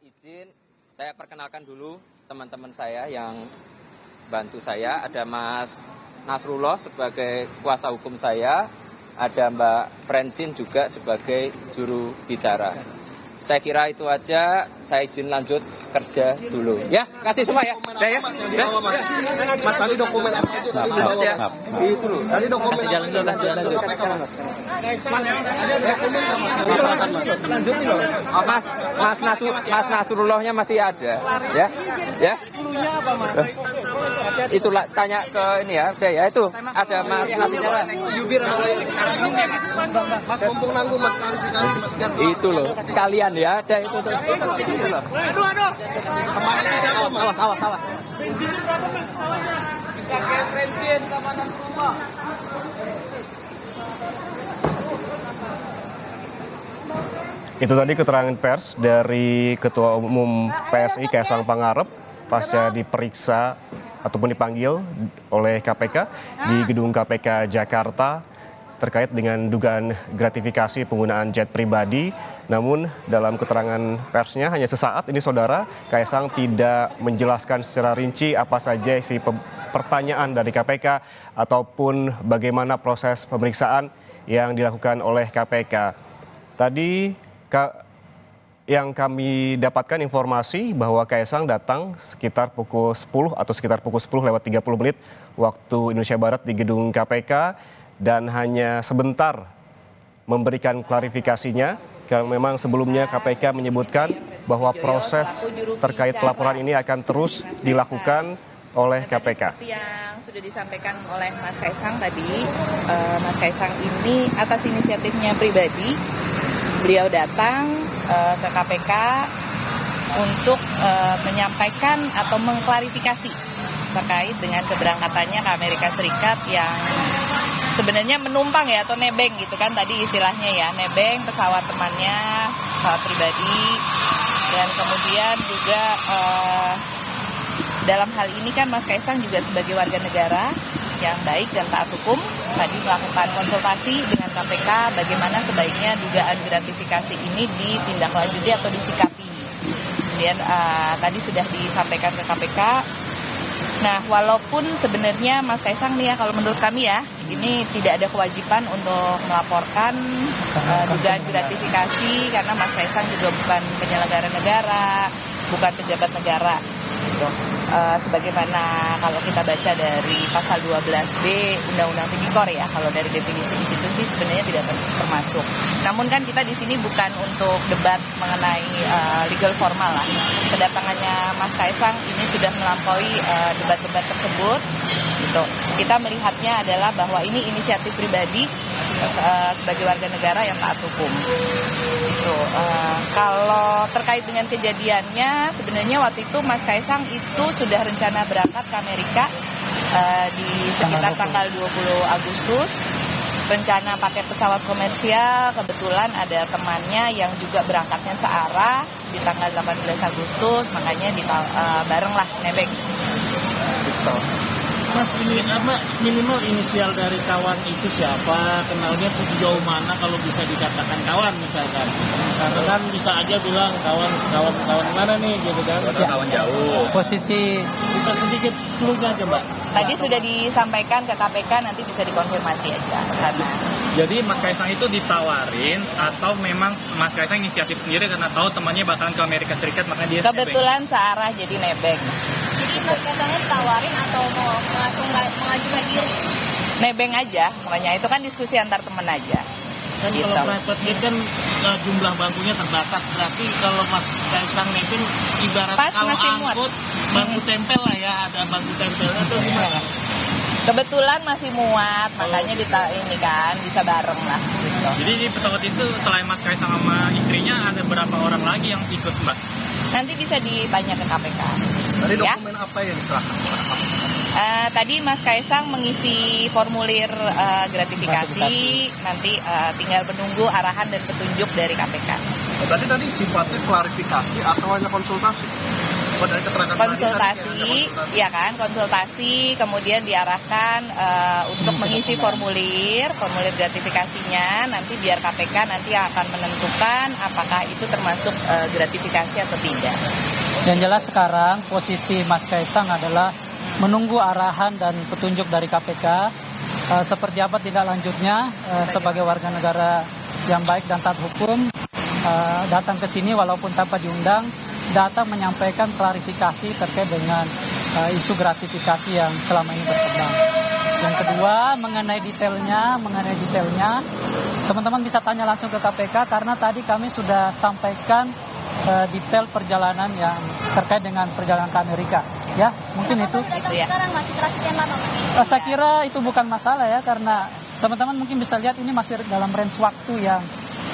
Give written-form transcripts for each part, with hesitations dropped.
izin, saya perkenalkan dulu teman-teman saya yang bantu saya. Ada Mas Nasrullah sebagai kuasa hukum saya, ada Mbak Francine juga sebagai juru bicara. Saya kira itu aja, saya izin lanjut kerja dulu. Ya, kasih semua ya. Udah ya. Mas, tadi dokumen apa itu? Itu loh. Tadi dokumen jalan dulu, lanjut. Lanjutin loh. Oh, Mas Nasrullahnya masih ada. Ya. Ya. Itulah tanya ke ini ya. Udah ya, itu ada Mas Nasrullahnya. Yubir Mas mumpung nanggung Mas klarifikasi Mas Gan. Itu loh, sekalian ya. Ada itu loh. Kemarin itu siapa Mas? Awas. Bensin berapa Mas pesawatnya? Bisa kayak bensin sama Nasrullah. Itu tadi keterangan pers dari Ketua Umum PSI Kaisang Pangarep pasca diperiksa ataupun dipanggil oleh KPK di gedung KPK Jakarta terkait dengan dugaan gratifikasi penggunaan jet pribadi. Namun dalam keterangan persnya hanya sesaat ini saudara, Kaisang tidak menjelaskan secara rinci apa saja isi pertanyaan dari KPK ataupun bagaimana proses pemeriksaan yang dilakukan oleh KPK. Tadi yang kami dapatkan informasi bahwa Kaisang datang sekitar pukul 10 atau sekitar pukul 10 lewat 30 menit waktu Indonesia Barat di gedung KPK dan hanya sebentar memberikan klarifikasinya karena memang sebelumnya KPK menyebutkan bahwa proses terkait pelaporan ini akan terus dilakukan oleh KPK. Seperti yang sudah disampaikan oleh Mas Kaisang tadi, Mas Kaisang ini atas inisiatifnya pribadi, beliau datang ke KPK untuk menyampaikan atau mengklarifikasi terkait dengan keberangkatannya ke Amerika Serikat yang sebenarnya menumpang ya atau nebeng gitu kan tadi istilahnya ya, nebeng pesawat temannya, pesawat pribadi, dan kemudian juga dalam hal ini kan Mas Kaisang juga sebagai warga negara yang baik dan taat hukum tadi melakukan konsultasi dengan KPK bagaimana sebaiknya dugaan gratifikasi ini ditindaklanjuti atau disikapi. Kemudian tadi sudah disampaikan ke KPK. Nah, walaupun sebenarnya Mas Kaisang nih ya, kalau menurut kami ya, ini tidak ada kewajiban untuk melaporkan dugaan gratifikasi karena Mas Kaisang juga bukan penyelenggara negara, bukan pejabat negara. Gitu. Sebagaimana kalau kita baca dari pasal 12B Undang-Undang Tipikor ya, kalau dari definisi di situ sih sebenarnya tidak termasuk. Namun kan kita di sini bukan untuk debat mengenai legal formal lah. Kedatangannya Mas Kaisang ini sudah melampaui debat-debat tersebut. Gitu. Kita melihatnya adalah bahwa ini inisiatif pribadi sebagai warga negara yang taat hukum. Gitu. Kalau terkait dengan kejadiannya, sebenarnya waktu itu Mas Kaisang itu sudah rencana berangkat ke Amerika di sekitar tanggal 20 Agustus. Rencana pakai pesawat komersial, kebetulan ada temannya yang juga berangkatnya searah di tanggal 18 Agustus, makanya bareng lah nebeng. Mas, ini minimal inisial dari kawan itu siapa, kenalnya sejauh mana kalau bisa dikatakan kawan misalkan. Karena kan bisa aja bilang kawan mana nih gitu kan. Kawan jauh. Posisi Bisa sedikit clue-nya aja Mbak. Tadi sudah disampaikan ke KPK, nanti bisa dikonfirmasi aja ke sana. Jadi Mas Kaisang itu ditawarin atau memang Mas Kaisang inisiatif sendiri karena tahu temannya bakalan ke Amerika Serikat makanya dia Kebetulan searah jadi nebeng. Jadi Mas Kaisangnya ditawarin atau mau langsung mengajukan diri? Nebeng aja, makanya itu kan diskusi antar teman aja. Kan Gitu. kalau private jet kan jumlah bangkunya terbatas, berarti kalau Mas Kaisang itu ibarat Pas kalau masih muat. angkut bangku tempel lah ya, ada bangku tempelnya tuh gimana? Kebetulan masih muat, makanya ini kan bisa bareng lah gitu. Jadi di pesawat itu selain Mas Kaisang sama istrinya ada berapa orang lagi yang ikut Mbak? Nanti bisa ditanya ke KPK. Tadi Ya. dokumen apa yang diserahkan? Tadi Mas Kaisang mengisi formulir gratifikasi, nanti tinggal menunggu arahan dan petunjuk dari KPK. Berarti tadi sifatnya klarifikasi atau hanya konsultasi? dari keterangan konsultasi, ya kan, konsultasi, kemudian diarahkan untuk mengisi formulir gratifikasinya, nanti biar KPK nanti akan menentukan apakah itu termasuk gratifikasi atau tidak. Yang jelas sekarang posisi Mas Kaisang adalah menunggu arahan dan petunjuk dari KPK seperti apa tindak lanjutnya sebagai warga negara yang baik dan taat hukum, datang ke sini walaupun tanpa diundang, datang menyampaikan klarifikasi terkait dengan isu gratifikasi yang selama ini berkembang. Yang kedua, mengenai detailnya, teman-teman bisa tanya langsung ke KPK karena tadi kami sudah sampaikan detail perjalanan yang terkait dengan perjalanan ke Amerika. Ya, mungkin itu. Sekarang masih transitnya mana, Mas? Saya kira itu bukan masalah ya, karena teman-teman mungkin bisa lihat ini masih dalam range waktu yang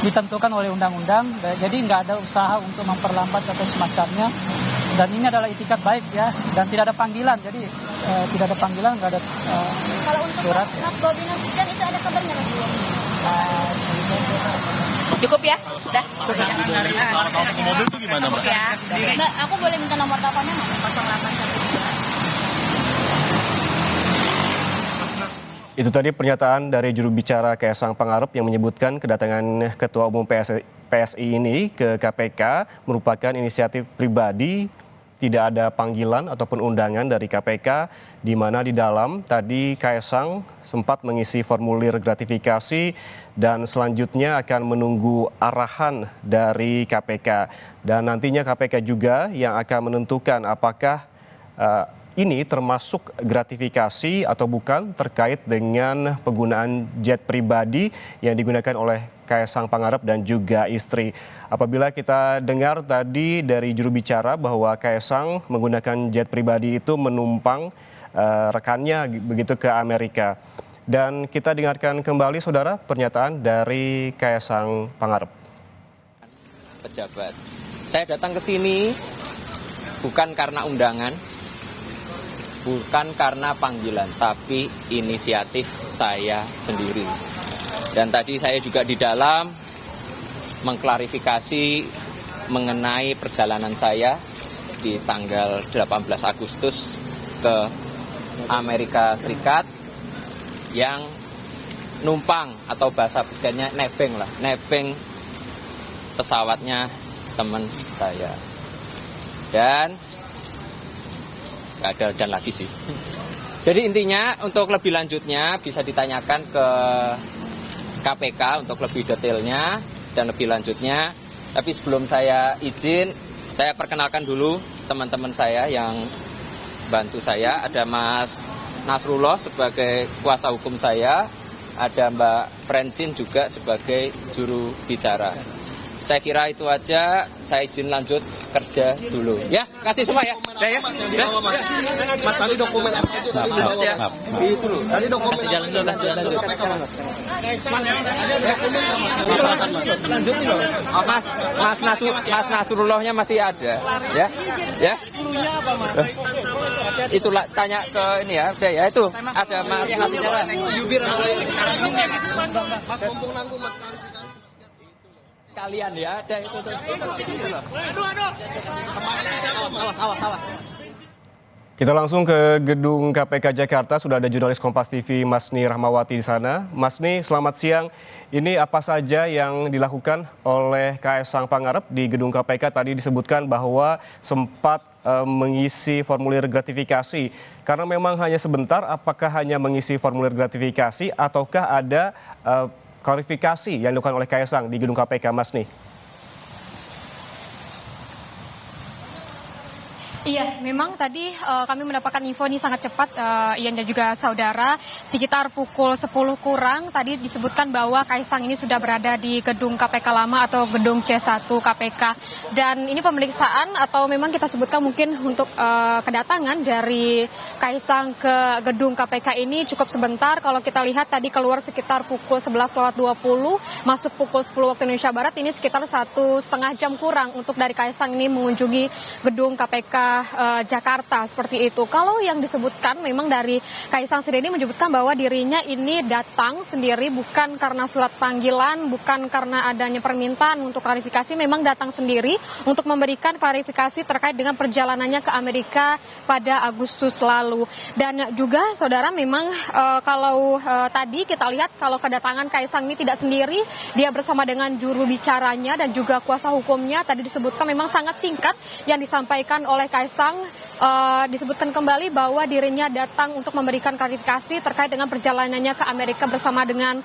ditentukan oleh undang-undang, jadi nggak ada usaha untuk memperlambat atau semacamnya. Dan ini adalah itikat baik ya, dan tidak ada panggilan, jadi tidak ada panggilan, nggak ada Kalau untuk surat. Mas Bobi Nasution itu ada kabarnya, Mas? Cukup ya? Sudah? Mobil itu gimana, Mbak? Ya. Mbak, aku boleh minta nomor teleponnya nggak? 08. Itu tadi pernyataan dari juru bicara Kaisang Pangarep yang menyebutkan kedatangan Ketua Umum PSI ini ke KPK merupakan inisiatif pribadi, tidak ada panggilan ataupun undangan dari KPK, di mana di dalam tadi Kaisang sempat mengisi formulir gratifikasi dan selanjutnya akan menunggu arahan dari KPK. Dan nantinya KPK juga yang akan menentukan apakah ini termasuk gratifikasi atau bukan terkait dengan penggunaan jet pribadi yang digunakan oleh Kaisang Pangarep dan juga istri. Apabila kita dengar tadi dari juru bicara bahwa Kaisang menggunakan jet pribadi itu menumpang rekannya begitu ke Amerika. Dan kita dengarkan kembali saudara pernyataan dari Kaisang Pangarep. Pejabat, saya datang ke sini bukan karena undangan, bukan karena panggilan, tapi inisiatif saya sendiri. Dan tadi saya juga di dalam mengklarifikasi mengenai perjalanan saya di tanggal 18 Agustus ke Amerika Serikat yang numpang atau bahasa bedanya nebeng pesawatnya teman saya. Dan nggak ada lagi sih. Jadi intinya untuk lebih lanjutnya bisa ditanyakan ke KPK untuk lebih detailnya dan lebih lanjutnya. Tapi sebelum saya izin, saya perkenalkan dulu teman-teman saya yang bantu saya. Ada Mas Nasrullah sebagai kuasa hukum saya, ada Mbak Francine juga sebagai juru bicara. Saya kira itu aja, saya izin lanjut kerja dulu. Ya, kasih semua ya. Ya. Mas, tadi dokumen apa itu tadi dibawa, Ya. Mas? Itu loh. Tadi dokumen Jalan dulu, lanjut. Lanjut nih, Bang. Oh, Mas Nasrullahnya masih ada. Ya. Ya. Itulah tanya ke ini ya. Udah ya, itu ada Mas Nasrullahnya. Mas mumpung nanggung, Mas. Sekalian ya, ada itu. Kita langsung ke gedung KPK Jakarta, sudah ada jurnalis Kompas TV Masni Rahmawati di sana. Masni, selamat siang. Ini apa saja yang dilakukan oleh Kaisang Pangarep di gedung KPK? Tadi disebutkan bahwa sempat mengisi formulir gratifikasi. Karena memang hanya sebentar, apakah hanya mengisi formulir gratifikasi ataukah ada klarifikasi yang dilakukan oleh Kaisang di gedung KPK, Masni? Iya, memang tadi kami mendapatkan info ini sangat cepat, Ian dan juga saudara. Sekitar pukul 10 kurang tadi disebutkan bahwa Kaisang ini sudah berada di gedung KPK lama atau gedung C1 KPK. Dan ini pemeriksaan atau memang kita sebutkan mungkin untuk kedatangan dari Kaisang ke gedung KPK ini cukup sebentar. Kalau kita lihat tadi keluar sekitar pukul 11.20, masuk pukul 10 waktu Indonesia Barat, ini sekitar 1,5 jam kurang untuk dari Kaisang ini mengunjungi gedung KPK kota Jakarta seperti itu. Kalau yang disebutkan memang dari Kaisang sendiri menyebutkan bahwa dirinya ini datang sendiri bukan karena surat panggilan, bukan karena adanya permintaan untuk klarifikasi, memang datang sendiri untuk memberikan klarifikasi terkait dengan perjalanannya ke Amerika pada Agustus lalu. Dan juga saudara memang kalau tadi kita lihat kalau kedatangan Kaisang ini tidak sendiri, dia bersama dengan juru bicaranya dan juga kuasa hukumnya. Tadi disebutkan memang sangat singkat yang disampaikan oleh Kaisang, disebutkan kembali bahwa dirinya datang untuk memberikan klarifikasi terkait dengan perjalanannya ke Amerika bersama dengan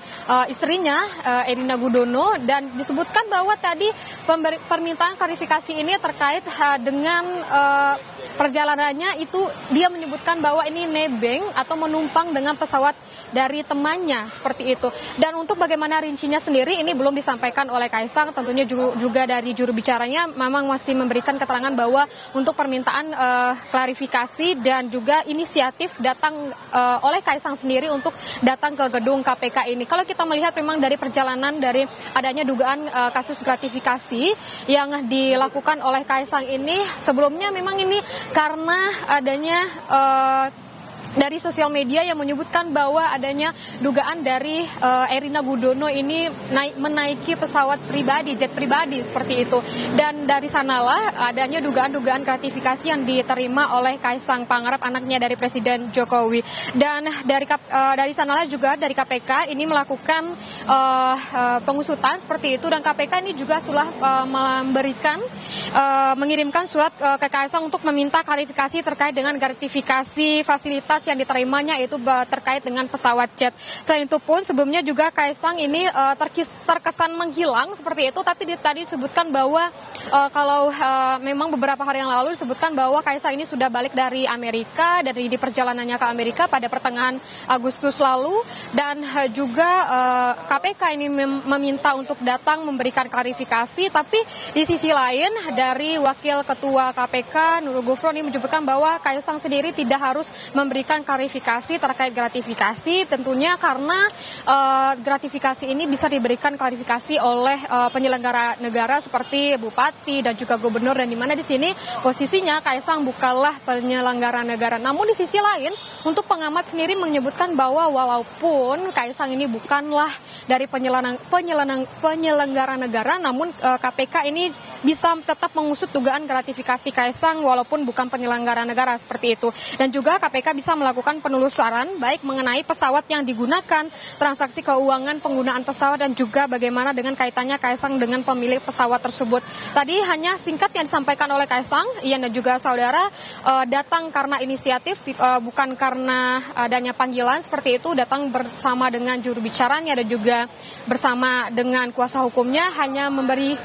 istrinya Erina Gudono, dan disebutkan bahwa tadi permintaan klarifikasi ini terkait dengan perjalanannya itu dia menyebutkan bahwa ini nebeng atau menumpang dengan pesawat dari temannya seperti itu. Dan untuk bagaimana rincinya sendiri ini belum disampaikan oleh Kaisang, tentunya juga dari juru bicaranya memang masih memberikan keterangan bahwa untuk permintaan klarifikasi dan juga inisiatif datang oleh Kaisang sendiri untuk datang ke gedung KPK ini. Kalau kita melihat memang dari perjalanan dari adanya dugaan kasus gratifikasi yang dilakukan oleh Kaisang ini, sebelumnya memang ini karena adanya dari sosial media yang menyebutkan bahwa adanya dugaan dari Erina Gudono ini menaiki pesawat pribadi, jet pribadi seperti itu. Dan dari sanalah adanya dugaan-dugaan gratifikasi yang diterima oleh Kaisang Pangarep, anaknya dari Presiden Jokowi. Dan dari sanalah juga dari KPK ini melakukan pengusutan seperti itu, dan KPK ini juga sudah mengirimkan surat ke Kaisang untuk meminta klarifikasi terkait dengan gratifikasi fasilitas yang diterimanya itu terkait dengan pesawat jet. Selain itu pun sebelumnya juga Kaisang ini terkesan menghilang seperti itu, tapi tadi disebutkan bahwa kalau memang beberapa hari yang lalu disebutkan bahwa Kaisang ini sudah balik dari Amerika, dari di perjalanannya ke Amerika pada pertengahan Agustus lalu, dan juga KPK ini meminta untuk datang memberikan klarifikasi. Tapi di sisi lain dari Wakil Ketua KPK Nurul Gufron ini menyebutkan bahwa Kaisang sendiri tidak harus memberikan klarifikasi terkait gratifikasi, tentunya karena gratifikasi ini bisa diberikan klarifikasi oleh penyelenggara negara seperti bupati dan juga gubernur, dan di mana di sini posisinya Kaisang bukanlah penyelenggara negara. Namun di sisi lain untuk pengamat sendiri menyebutkan bahwa walaupun Kaisang ini bukanlah dari penyelenggara negara, namun KPK ini bisa tetap mengusut dugaan gratifikasi Kaisang walaupun bukan penyelenggara negara seperti itu. Dan juga KPK bisa melakukan penelusuran baik mengenai pesawat yang digunakan, transaksi keuangan penggunaan pesawat, dan juga bagaimana dengan kaitannya Kaisang dengan pemilik pesawat tersebut. Tadi hanya singkat yang disampaikan oleh Kaisang, Ian dan juga saudara, datang karena inisiatif, bukan karena adanya panggilan seperti itu, datang bersama dengan juru bicaranya dan juga bersama dengan kuasa hukumnya, hanya memberi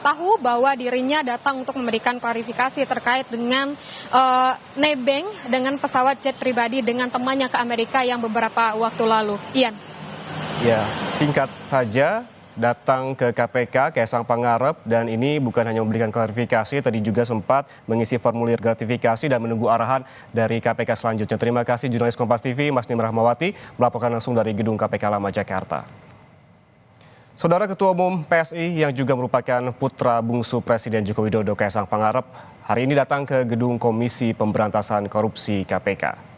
tahu bahwa dirinya datang untuk memberikan klarifikasi terkait dengan nebeng dengan pesawat jet pribadi dengan temannya ke Amerika yang beberapa waktu lalu. Ian. Ya, singkat saja datang ke KPK Kaisang Pangarep, dan ini bukan hanya memberikan klarifikasi, tadi juga sempat mengisi formulir gratifikasi dan menunggu arahan dari KPK selanjutnya. Terima kasih jurnalis Kompas TV Mas Nim Rahmawati melaporkan langsung dari gedung KPK Lama Jakarta. Saudara Ketua Umum PSI yang juga merupakan putra bungsu Presiden Joko Widodo, Kaisang Pangarep, hari ini datang ke gedung Komisi Pemberantasan Korupsi KPK.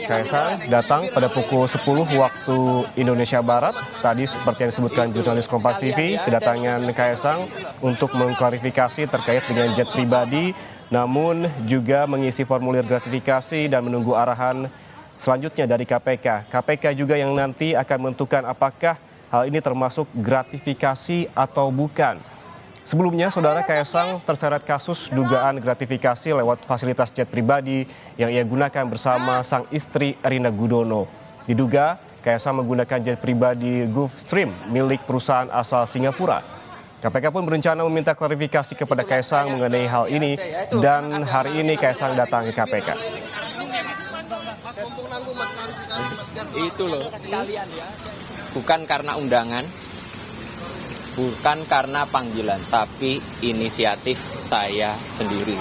Kaisang datang pada pukul 10 waktu Indonesia Barat. Tadi seperti yang disebutkan jurnalis Kompas TV, kedatangan Kaisang untuk mengklarifikasi terkait dengan jet pribadi, namun juga mengisi formulir gratifikasi dan menunggu arahan selanjutnya dari KPK. KPK juga yang nanti akan menentukan apakah hal ini termasuk gratifikasi atau bukan. Sebelumnya, saudara, Kaisang terseret kasus dugaan gratifikasi lewat fasilitas jet pribadi yang ia gunakan bersama sang istri Erina Gudono. Diduga Kaisang menggunakan jet pribadi Gulfstream milik perusahaan asal Singapura. KPK pun berencana meminta klarifikasi kepada Kaisang mengenai hal ini, dan hari ini Kaisang datang ke KPK. Itu loh, bukan karena undangan, bukan karena panggilan, tapi inisiatif saya sendiri.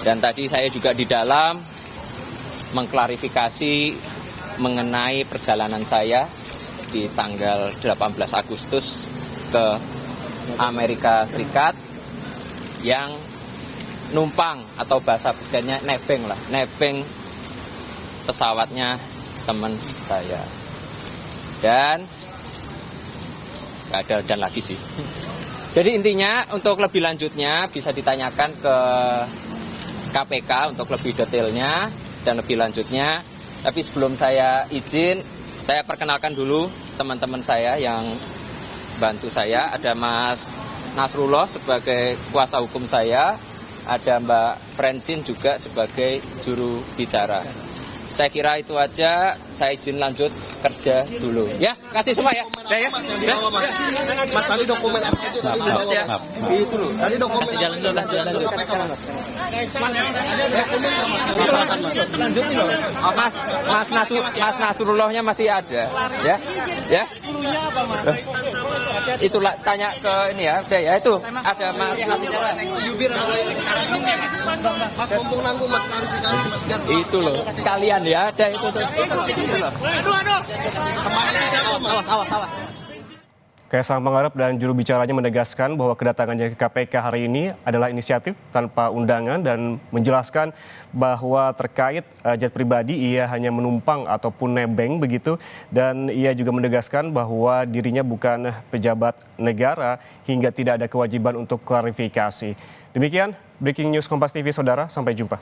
Dan tadi saya juga di dalam mengklarifikasi mengenai perjalanan saya di tanggal 18 Agustus ke Amerika Serikat, yang numpang atau bahasa bedanya nebeng lah, nebeng pesawatnya teman saya. Dan nggak ada dan lagi sih. Jadi intinya untuk lebih lanjutnya bisa ditanyakan ke KPK untuk lebih detailnya dan lebih lanjutnya. Tapi sebelum saya izin, saya perkenalkan dulu teman-teman saya yang bantu saya. Ada Mas Nasrullah sebagai kuasa hukum saya, ada Mbak Francine juga sebagai juru bicara. Saya kira itu aja, saya izin lanjut kerja dulu. Ya, kasih semua ya. Ya. Mas, tadi dokumen apa itu? Itu loh. Tadi dokumen jalan dulu, jalan dulu. Lanjutin loh. Oh, Mas Nasrullahnya masih ada. Ya. Itulah tanya ke ini ya. Udah ya itu. Ada Mas Yubir. Mas mumpung nanggung Mas klarifikasi Mas biar itu loh. Sekalian ya, ada itu tuh. kemarin siapa Mas? Awas. Kaisang Pangarep dan juru bicaranya menegaskan bahwa kedatangannya ke KPK hari ini adalah inisiatif tanpa undangan dan menjelaskan bahwa terkait jet pribadi ia hanya menumpang ataupun nebeng begitu, dan ia juga menegaskan bahwa dirinya bukan pejabat negara hingga tidak ada kewajiban untuk klarifikasi. Demikian Breaking News Kompas TV, saudara. Sampai jumpa.